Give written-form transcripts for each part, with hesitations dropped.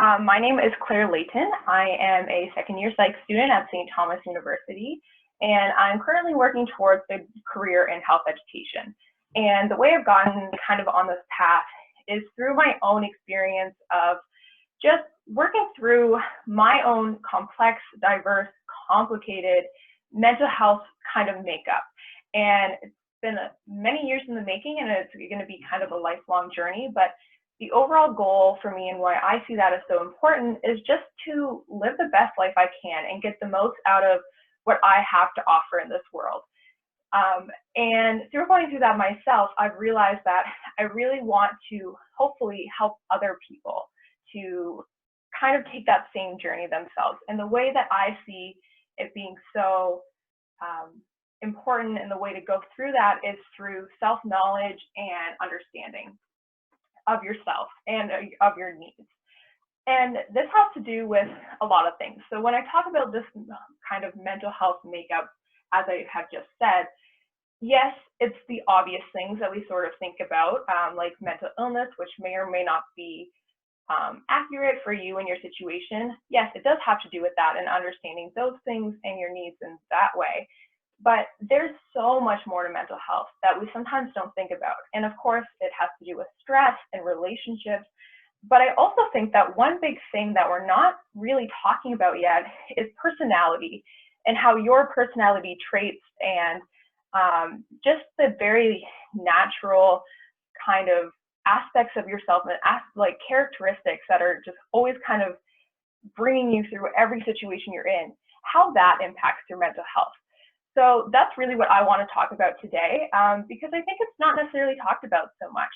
My name is Claire Leighton. I am a second-year psych student at St. Thomas University, and I'm currently working towards a career in health education. And the way I've gotten kind of on this path is through my own experience of just working through my own complex, diverse, complicated mental health kind of makeup. And it's been many years in the making, and it's going to be kind of a lifelong journey, but the overall goal for me and why I see that as so important is just to live the best life I can and get the most out of what I have to offer in this world. And through going through that myself, I've realized that I really want to hopefully help other people to kind of take that same journey themselves. And the way that I see it being so important and the way to go through that is through self-knowledge and understanding of yourself and of your needs. And this has to do with a lot of things. So when I talk about this kind of mental health makeup, as I have just said, yes, it's the obvious things that we sort of think about, like mental illness, which may or may not be accurate for you and your situation. Yes, it does have to do with that and understanding those things and your needs in that way. But there's so much more to mental health that we sometimes don't think about. And of course, it has to do with stress and relationships. But I also think that one big thing that we're not really talking about yet is personality and how your personality traits and just the very natural kind of aspects of yourself and like characteristics that are just always kind of bringing you through every situation you're in, how that impacts your mental health. So that's really what I want to talk about today, because I think it's not necessarily talked about so much.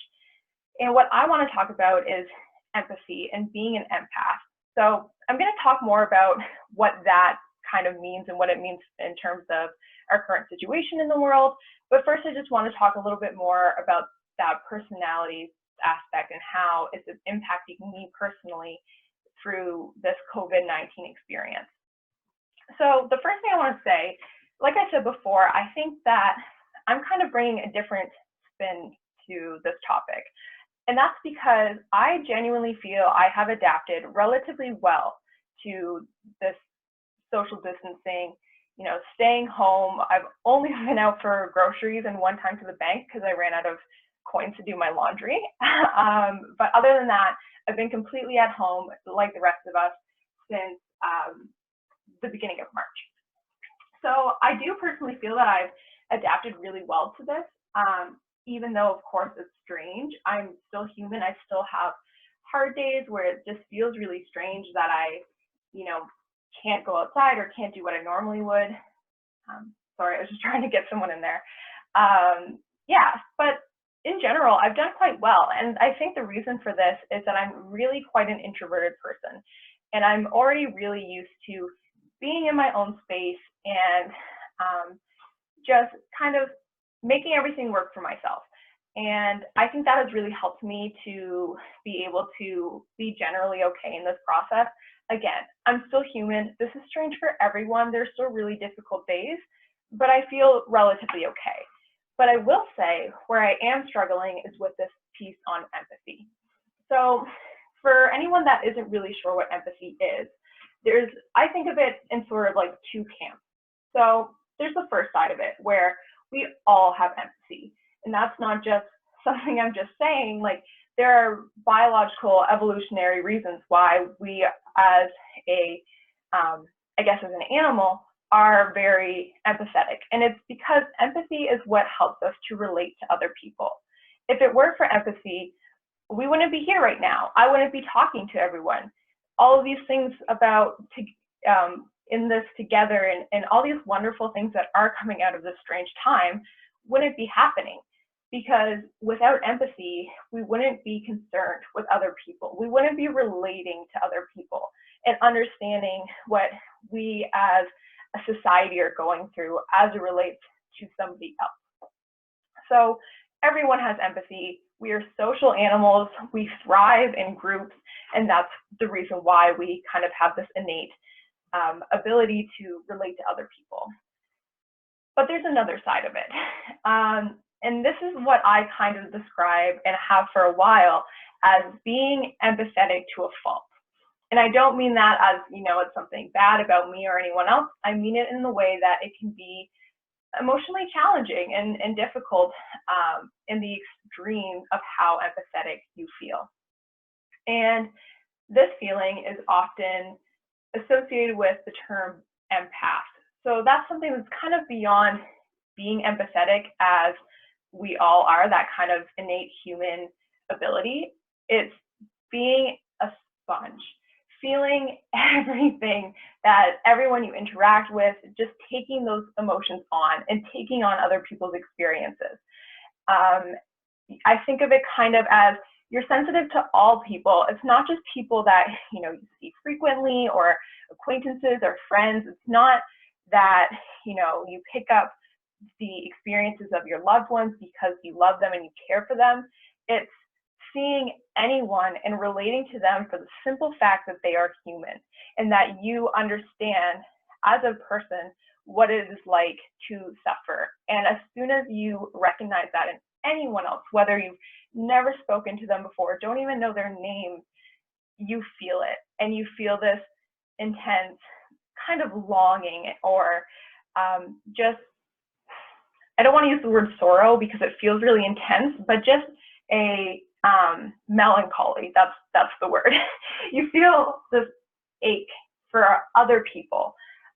And what I want to talk about is empathy and being an empath. So I'm going to talk more about what that kind of means and what it means in terms of our current situation in the world. But first, I just want to talk a little bit more about that personality aspect and how it's impacting me personally through this COVID-19 experience. So the first thing I want to say, like I said before, I think that I'm kind of bringing a different spin to this topic. And that's because I genuinely feel I have adapted relatively well to this social distancing, staying home. I've only been out for groceries and one time to the bank because I ran out of coins to do my laundry. But other than that, I've been completely at home like the rest of us since the beginning of March. So I do personally feel that I've adapted really well to this, even though, of course, it's strange. I'm still human. I still have hard days where it just feels really strange that I, can't go outside or can't do what I normally would. Sorry, I was just trying to get someone in there. Yeah, but in general, I've done quite well. And I think the reason for this is that I'm really quite an introverted person. And I'm already really used to being in my own space and just kind of making everything work for myself. And I think that has really helped me to be able to be generally okay in this process. Again, I'm still human. This is strange for everyone. There's still really difficult days, but I feel relatively okay. But I will say where I am struggling is with this piece on empathy. So for anyone that isn't really sure what empathy is, I think of it in sort of like two camps. So there's the first side of it where we all have empathy. And that's not just something I'm just saying, like there are biological evolutionary reasons why we as as an animal are very empathetic. And it's because empathy is what helps us to relate to other people. If it weren't for empathy, we wouldn't be here right now. I wouldn't be talking to everyone. All of these things about in this together and all these wonderful things that are coming out of this strange time wouldn't be happening, because without empathy, we wouldn't be concerned with other people. We wouldn't be relating to other people and understanding what we as a society are going through as it relates to somebody else. So everyone has empathy. We are social animals. We thrive in groups, and that's the reason why we kind of have this innate ability to relate to other people. But there's another side of it. And this is what I kind of describe and have for a while as being empathetic to a fault. And I don't mean that as, it's something bad about me or anyone else. I mean it in the way that it can be emotionally challenging and difficult in the extreme of how empathetic you feel. And this feeling is often associated with the term empath. So that's something that's kind of beyond being empathetic, as we all are, that kind of innate human ability. It's being a sponge, feeling everything that everyone you interact with, just taking those emotions on and taking on other people's experiences. I think of it kind of as you're sensitive to all people. It's not just people that you see frequently or acquaintances or friends. It's not that you pick up the experiences of your loved ones because you love them and you care for them. It's seeing anyone and relating to them for the simple fact that they are human and that you understand as a person what it is like to suffer. And as soon as you recognize that in anyone else, whether you've never spoken to them before, don't even know their name, you feel it. And you feel this intense kind of longing or just, I don't want to use the word sorrow because it feels really intense, but just a melancholy, that's the word. You feel this ache for other people.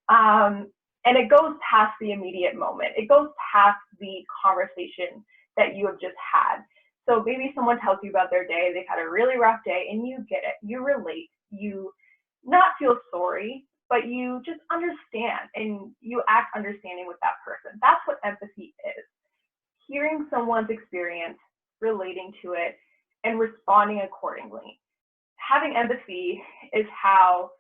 And it goes past the immediate moment. It goes past the conversation that you have just had. So maybe someone tells you about their day, they've had a really rough day, and you get it, you relate, you not feel sorry, but you just understand and you act understanding with that person. That's what empathy is. Hearing someone's experience, relating to it, and responding accordingly. Having empathy is how,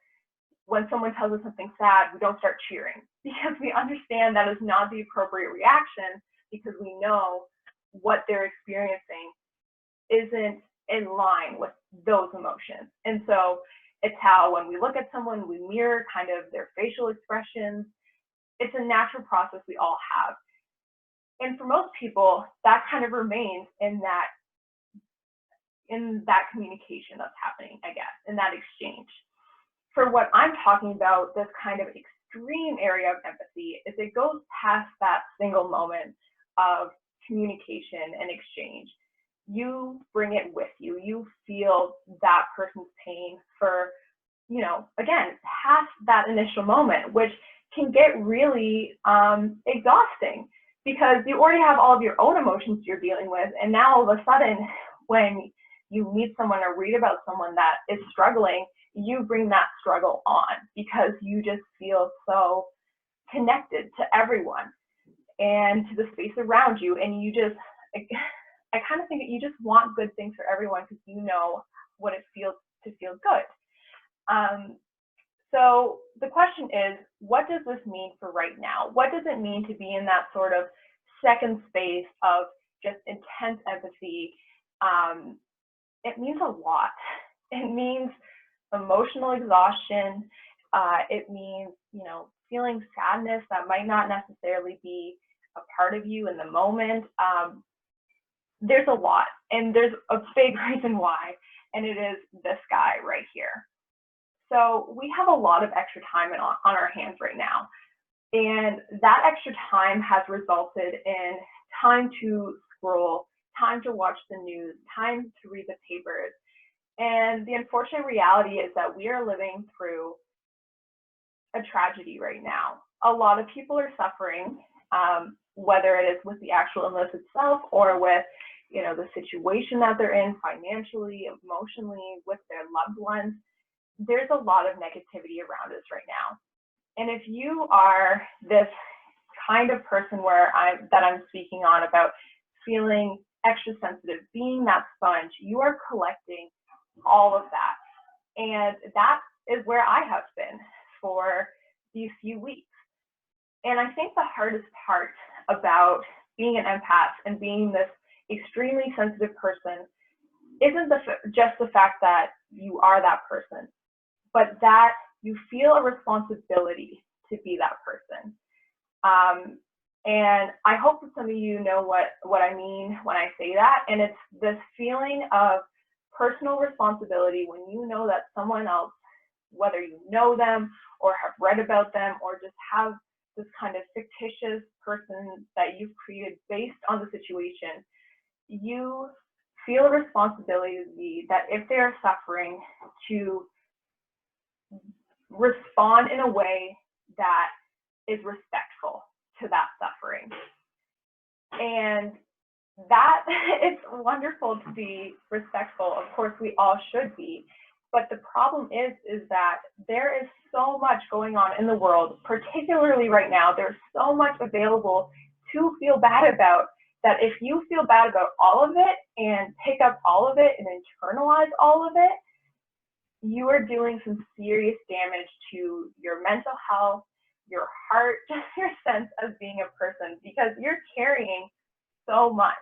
when someone tells us something sad, we don't start cheering because we understand that is not the appropriate reaction because we know what they're experiencing isn't in line with those emotions. And so it's how when we look at someone, we mirror kind of their facial expressions. It's a natural process we all have. And for most people, that kind of remains in that communication that's happening, I guess, in that exchange. For what I'm talking about, this kind of extreme area of empathy is it goes past that single moment of communication and exchange. You bring it with you. You feel that person's pain for, again, past that initial moment, which can get really exhausting because you already have all of your own emotions you're dealing with. And now all of a sudden, when you meet someone or read about someone that is struggling, you bring that struggle on because you just feel so connected to everyone and to the space around you. And you just, I kind of think that you just want good things for everyone because you know what it feels to feel good. So the question is, what does this mean for right now? What does it mean to be in that sort of second space of just intense empathy? It means a lot. It means emotional exhaustion. It means, feeling sadness that might not necessarily be a part of you in the moment. There's a lot, and there's a big reason why, and it is this guy right here. So we have a lot of extra time on our hands right now, and that extra time has resulted in time to scroll, time to watch the news, time to read the papers. And the unfortunate reality is that we are living through a tragedy right now. A lot of people are suffering, whether it is with the actual illness itself or with, the situation that they're in financially, emotionally, with their loved ones. There's a lot of negativity around us right now. And if you are this kind of person that I'm speaking on about feeling extra sensitive, being that sponge, you are collecting all of that. And that is where I have been for these few weeks. And I think the hardest part about being an empath and being this extremely sensitive person isn't just the fact that you are that person, but that you feel a responsibility to be that person. And I hope that some of you know what I mean when I say that. And it's this feeling of personal responsibility when you know that someone else whether you know them or have read about them or just have this kind of fictitious person that you've created based on the situation, you feel a responsibility that if they are suffering, to respond in a way that is respectful to that suffering. And that it's wonderful to be respectful. Of course, we all should be. But the problem is that there is so much going on in the world, particularly right now. There's so much available to feel bad about, that if you feel bad about all of it and pick up all of it and internalize all of it, you are doing some serious damage to your mental health, your heart, just your sense of being a person, because you're carrying so much.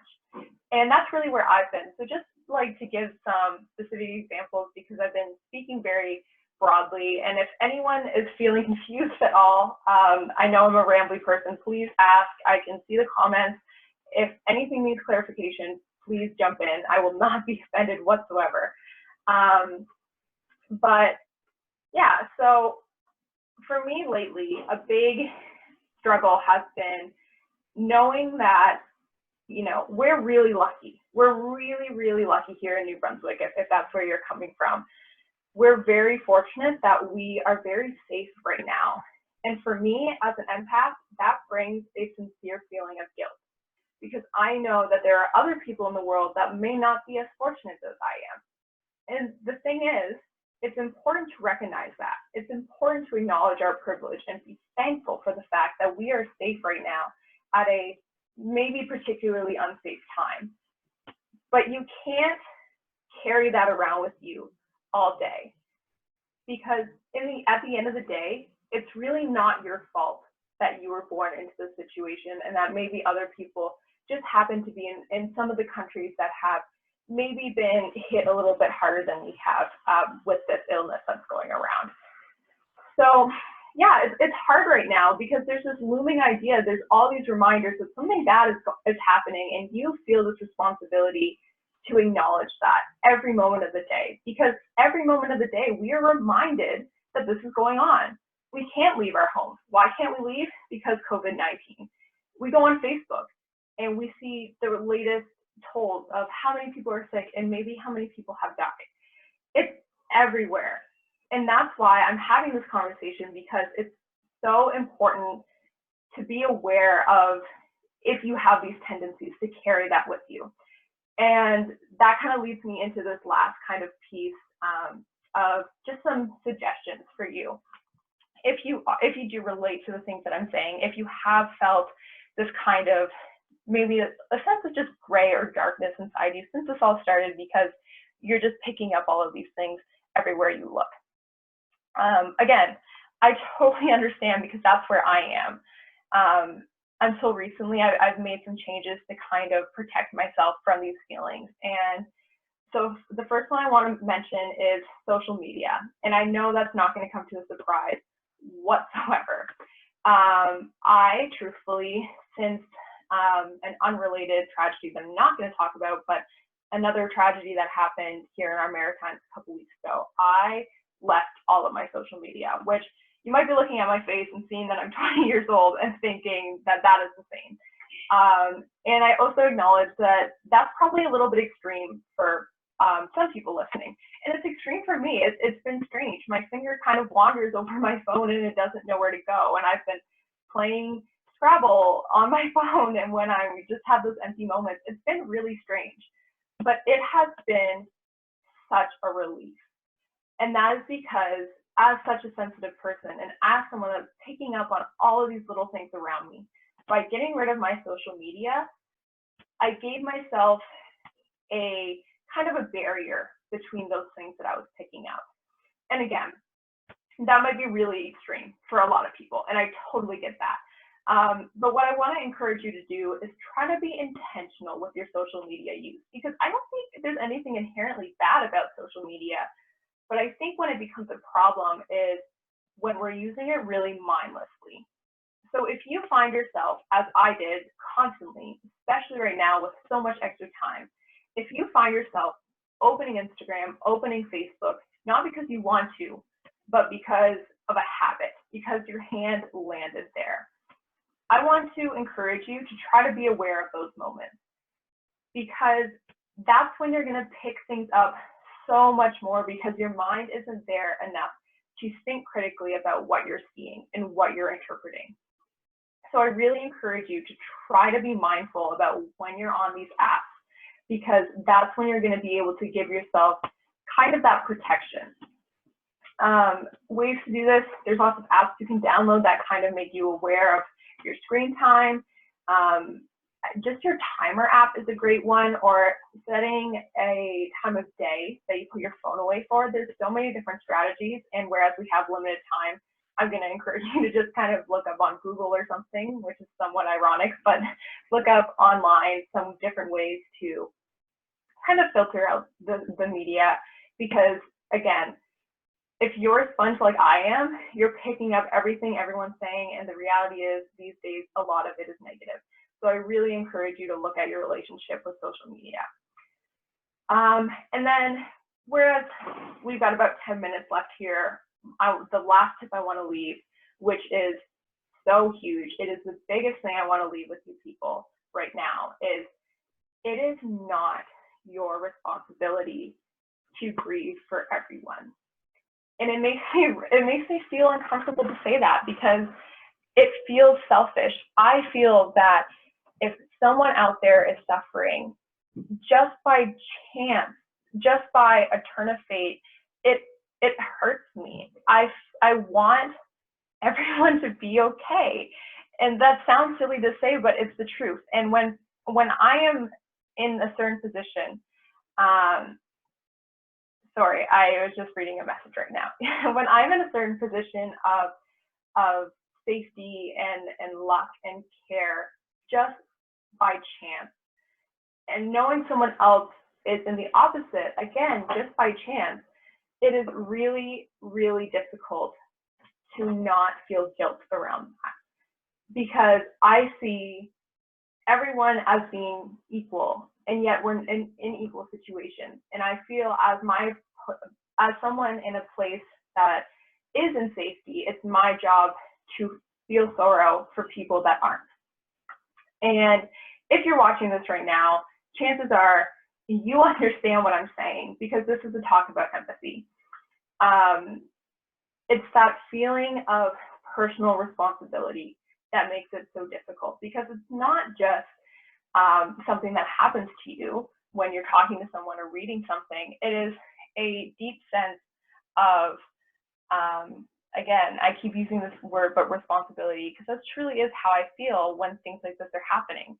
And that's really where I've been. So just like to give some specific examples, because I've been speaking very broadly. And if anyone is feeling confused at all, I know I'm a rambly person, please ask. I can see the comments. If anything needs clarification, please jump in. I will not be offended whatsoever. But yeah, so for me lately, a big struggle has been knowing that, you know, we're really lucky. We're really, really lucky here in New Brunswick, if that's where you're coming from. We're very fortunate that we are very safe right now. And for me, as an empath, that brings a sincere feeling of guilt, because I know that there are other people in the world that may not be as fortunate as I am. And the thing is, it's important to recognize that. It's important to acknowledge our privilege and be thankful for the fact that we are safe right now at a maybe particularly unsafe time. But you can't carry that around with you all day, because at the end of the day, it's really not your fault that you were born into this situation, and that maybe other people just happen to be in some of the countries that have maybe been hit a little bit harder than we have with this illness that's going around. So yeah, it's hard right now because there's this looming idea, there's all these reminders that something bad is happening, and you feel this responsibility to acknowledge that every moment of the day, because every moment of the day we are reminded that this is going on. We can't leave our homes. Why can't we leave? Because COVID-19. We go on Facebook and we see the latest tolls of how many people are sick and maybe how many people have died. It's everywhere. And that's why I'm having this conversation, because it's so important to be aware of if you have these tendencies to carry that with you. And that kind of leads me into this last kind of piece of just some suggestions for you. If you do relate to the things that I'm saying, if you have felt this kind of maybe a sense of just gray or darkness inside you since this all started, because you're just picking up all of these things everywhere you look. Again, I totally understand, because that's where I am. Until recently, I've made some changes to kind of protect myself from these feelings. And so the first one I want to mention is social media. And I know that's not going to come to a surprise whatsoever. I truthfully, since an unrelated tragedy that I'm not going to talk about, but another tragedy that happened here in our Maritimes a couple weeks ago, I left all of my social media, which you might be looking at my face and seeing that I'm 20 years old and thinking that that is insane. And I also acknowledge that that's probably a little bit extreme for some people listening. And it's extreme for me. It's been strange. My finger kind of wanders over my phone and it doesn't know where to go. And I've been playing Scrabble on my phone, and when I just have those empty moments, it's been really strange. But it has been such a relief. And that is because, as such a sensitive person and as someone that's picking up on all of these little things around me, by getting rid of my social media, I gave myself a kind of a barrier between those things that I was picking up. And again, that might be really extreme for a lot of people, and I totally get that. But what I want to encourage you to do is try to be intentional with your social media use, because I don't think there's anything inherently bad about social media. But I think when it becomes a problem is when we're using it really mindlessly. So if you find yourself, as I did, constantly, especially right now with so much extra time, if you find yourself opening Instagram, opening Facebook, not because you want to, but because of a habit, because your hand landed there. I want to encourage you to try to be aware of those moments, because that's when you're going to pick things up so much more, because your mind isn't there enough to think critically about what you're seeing and what you're interpreting. So I really encourage you to try to be mindful about when you're on these apps, because that's when you're going to be able to give yourself kind of that protection. Ways to do this, there's lots of apps you can download that kind of make you aware of your screen time. Just your timer app is a great one, or setting a time of day that you put your phone away for. There's so many different strategies, and whereas we have limited time, I'm going to encourage you to just kind of look up on Google or something, which is somewhat ironic, but look up online some different ways to kind of filter out the media, because again, if you're a sponge like I am, you're picking up everything everyone's saying, and the reality is these days a lot of it is negative. So I really encourage you to look at your relationship with social media. And then, whereas we've got about 10 minutes left here, the last tip I want to leave, which is so huge, it is the biggest thing I want to leave with you people right now, is it is not your responsibility to grieve for everyone. And it makes me feel uncomfortable to say that, because it feels selfish. I feel that if someone out there is suffering, just by chance, just by a turn of fate, it hurts me. I want everyone to be okay. And that sounds silly to say, but it's the truth. And when I am in a certain position, sorry, I was just reading a message right now. When I'm in a certain position of safety and luck and care, just by chance, and knowing someone else is in the opposite, again, just by chance, it is really, really difficult to not feel guilt around that, because I see everyone as being equal, and yet we're in equal situations. And I feel as someone in a place that is in safety, it's my job to feel sorrow for people that aren't. And if you're watching this right now, chances are you understand what I'm saying, because this is a talk about empathy. It's that feeling of personal responsibility that makes it so difficult, because it's not just something that happens to you when you're talking to someone or reading something. It is a deep sense of, again, I keep using this word, but responsibility, because that truly is how I feel when things like this are happening.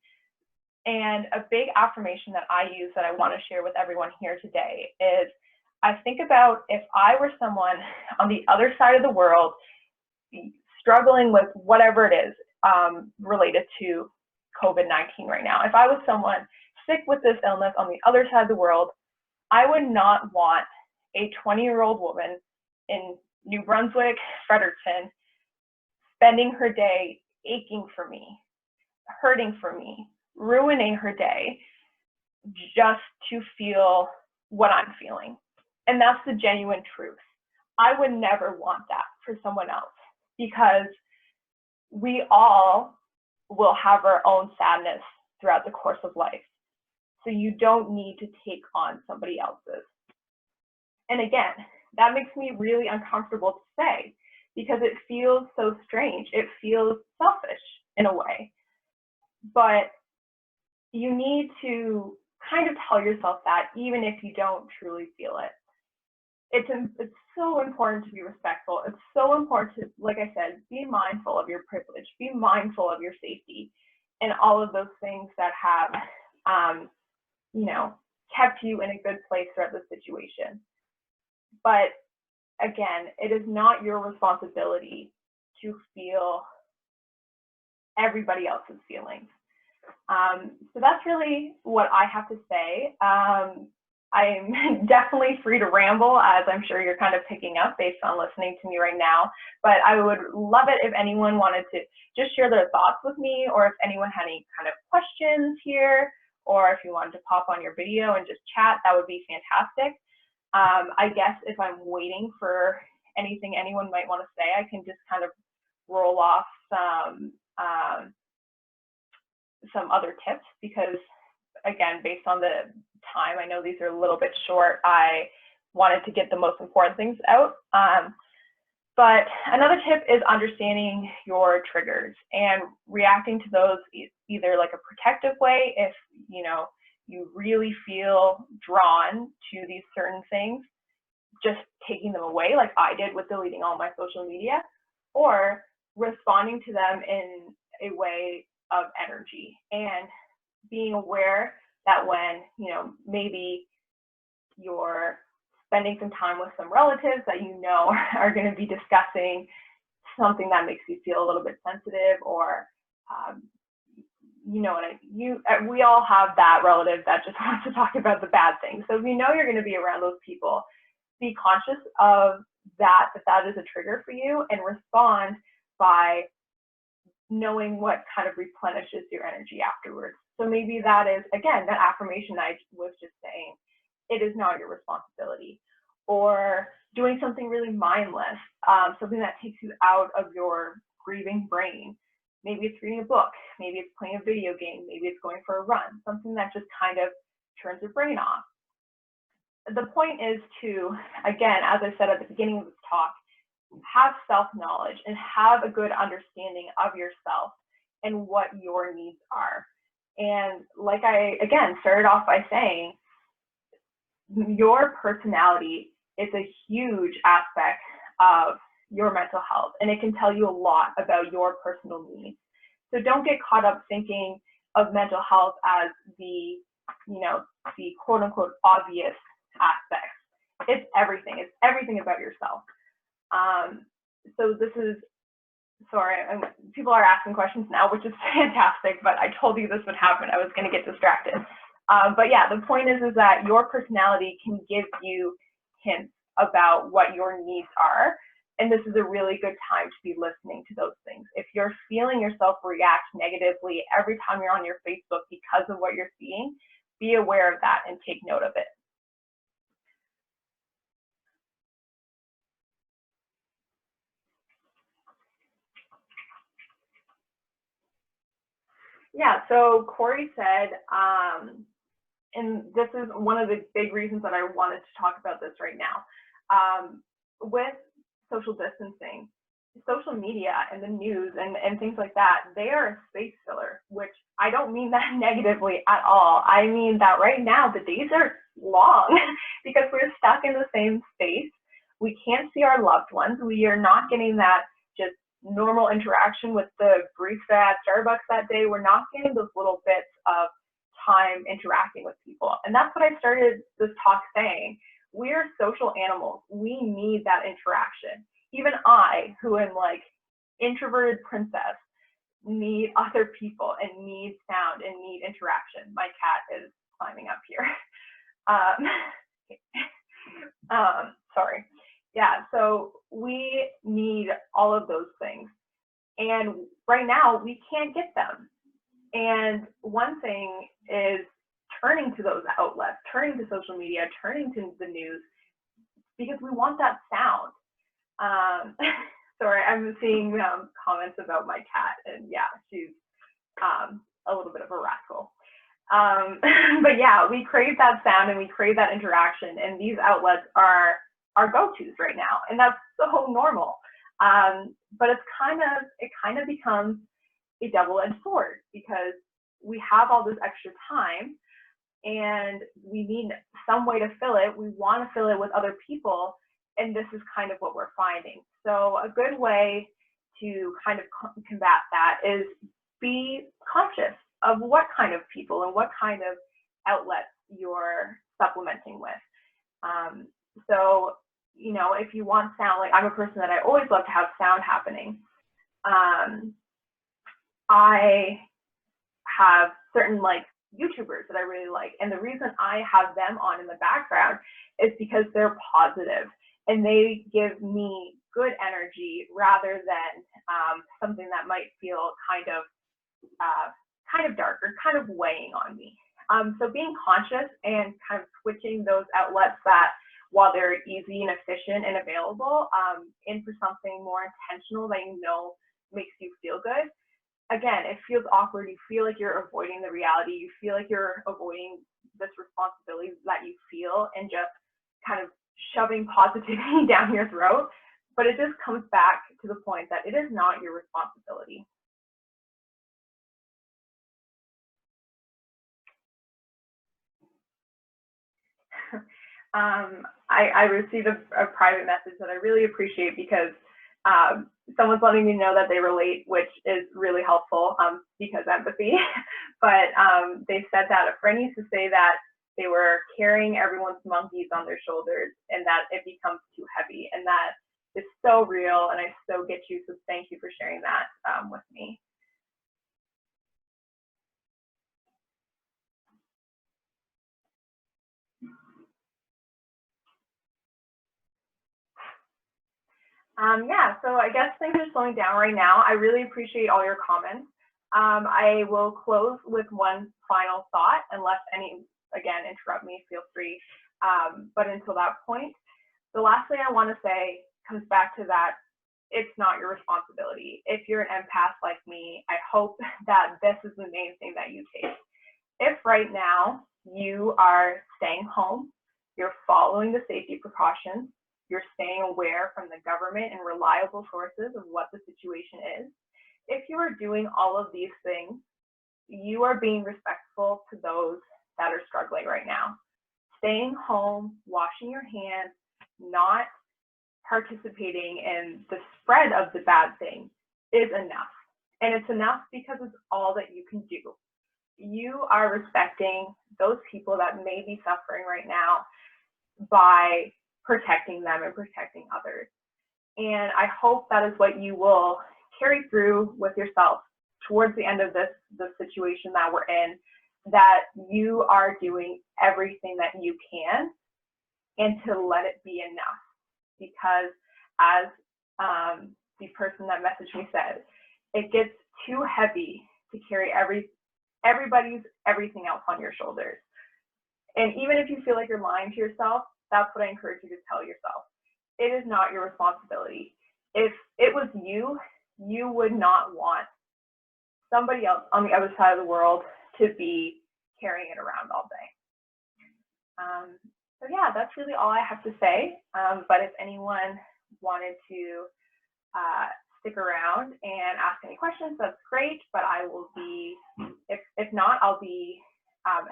And a big affirmation that I use that I want to share with everyone here today is, I think about if I were someone on the other side of the world struggling with whatever it is related to COVID-19 right now. If I was someone sick with this illness on the other side of the world, I would not want a 20-year-old woman in New Brunswick, Fredericton, spending her day aching for me, hurting for me, ruining her day just to feel what I'm feeling. And that's the genuine truth. I would never want that for someone else, because we all will have our own sadness throughout the course of life. So you don't need to take on somebody else's. And again, that makes me really uncomfortable to say, because it feels so strange. It feels selfish in a way. But you need to kind of tell yourself that, even if you don't truly feel it. It's so important to be respectful. It's so important to, like I said, be mindful of your privilege, be mindful of your safety, and all of those things that have, kept you in a good place throughout the situation. But again, it is not your responsibility to feel everybody else's feelings. So that's really what I have to say. I'm definitely free to ramble, as I'm sure you're kind of picking up based on listening to me right now. But I would love it if anyone wanted to just share their thoughts with me, or if anyone had any kind of questions here, or if you wanted to pop on your video and just chat, that would be fantastic. I guess if I'm waiting for anything anyone might want to say, I can just kind of roll off some other tips, because again, based on the time, I know these are a little bit short. I wanted to get the most important things out. But another tip is understanding your triggers and reacting to those either like a protective way, if you really feel drawn to these certain things, just taking them away like I did with deleting all my social media, or responding to them in a way of energy and being aware that when maybe you're spending some time with some relatives that are going to be discussing something that makes you feel a little bit sensitive, or we all have that relative that just wants to talk about the bad things. So if you're going to be around those people, be conscious of that is a trigger for you, and respond by knowing what kind of replenishes your energy afterwards. So maybe that is, again, that affirmation I was just saying, it is not your responsibility. Or doing something really mindless, something that takes you out of your grieving brain. Maybe it's reading a book, maybe it's playing a video game, maybe it's going for a run, something that just kind of turns your brain off. The point is to, again, as I said at the beginning of this talk, have self-knowledge and have a good understanding of yourself and what your needs are. And like I, again, started off by saying, your personality is a huge aspect of your mental health, and it can tell you a lot about your personal needs. So don't get caught up thinking of mental health as the quote unquote obvious aspects. It's everything. It's everything about yourself. So this is, sorry, people are asking questions now, which is fantastic, but I told you this would happen. I was going to get distracted. But yeah, the point is that your personality can give you hints about what your needs are. And this is a really good time to be listening to those things. If you're feeling yourself react negatively every time you're on your Facebook because of what you're seeing, be aware of that and take note of it. Yeah, so Corey said, and this is one of the big reasons that I wanted to talk about this right now. With social distancing, social media and the news and things like that, they are a space filler, which I don't mean that negatively at all. I mean that right now the days are long because we're stuck in the same space. We can't see our loved ones. We are not getting that just normal interaction with the barista at Starbucks that day. We're not getting those little bits of time interacting with people. And that's what I started this talk saying. We're social animals. We need that interaction. Even I, who am like introverted princess, need other people and need sound and need interaction. My cat is climbing up here. Sorry. Yeah, so we need all of those things. And right now we can't get them. And one thing is turning to those outlets, turning to social media, turning to the news, because we want that sound. Sorry, I'm seeing comments about my cat, and yeah, she's a little bit of a rascal. But yeah, we crave that sound and we crave that interaction, and these outlets are our go-tos right now, and that's so normal. But it kind of becomes a double-edged sword, because we have all this extra time and we need some way to fill it. We want to fill it with other people, and this is kind of what we're finding. So a good way to kind of combat that is be conscious of what kind of people and what kind of outlets you're supplementing with. So, if you want sound, like I'm a person that I always love to have sound happening. I have certain like YouTubers that I really like, and the reason I have them on in the background is because they're positive and they give me good energy rather than something that might feel kind of dark or kind of weighing on me. So being conscious and kind of switching those outlets that while they're easy and efficient and available, in for something more intentional that you know makes you feel good. Again, it feels awkward. You feel like you're avoiding the reality. You feel like you're avoiding this responsibility that you feel and just kind of shoving positivity down your throat. But it just comes back to the point that it is not your responsibility. I received a private message that I really appreciate because someone's letting me know that they relate, which is really helpful because empathy. But they said that a friend used to say that they were carrying everyone's monkeys on their shoulders and that it becomes too heavy, and that is so real, and I so get you. So thank you for sharing that with me. Yeah, so I guess things are slowing down right now. I really appreciate all your comments. I will close with one final thought, unless any, again, interrupt me, feel free. But until that point, the last thing I want to say comes back to that it's not your responsibility. If you're an empath like me, I hope that this is the main thing that you take. If right now you are staying home, you're following the safety precautions, you're staying aware from the government and reliable sources of what the situation is, if you are doing all of these things, you are being respectful to those that are struggling right now. Staying home, washing your hands, not participating in the spread of the bad thing is enough. And it's enough because it's all that you can do. You are respecting those people that may be suffering right now by protecting them and protecting others. And I hope that is what you will carry through with yourself towards the end of the situation that we're in, that you are doing everything that you can and to let it be enough. Because as the person that messaged me said, it gets too heavy to carry everybody's everything else on your shoulders. And even if you feel like you're lying to yourself, that's what I encourage you to tell yourself. It is not your responsibility. If it was you, you would not want somebody else on the other side of the world to be carrying it around all day. So yeah, that's really all I have to say. But if anyone wanted to stick around and ask any questions, that's great. But I will be, if not, I'll be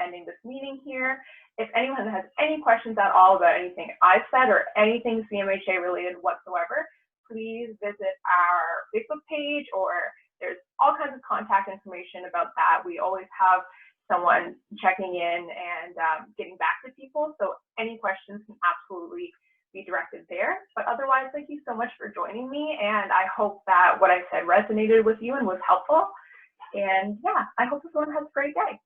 ending this meeting here. If anyone has any questions at all about anything I've said or anything CMHA related whatsoever, please visit our Facebook page, or there's all kinds of contact information about that. We always have someone checking in and getting back to people. So any questions can absolutely be directed there. But otherwise, thank you so much for joining me. And I hope that what I said resonated with you and was helpful. And yeah, I hope everyone has a great day.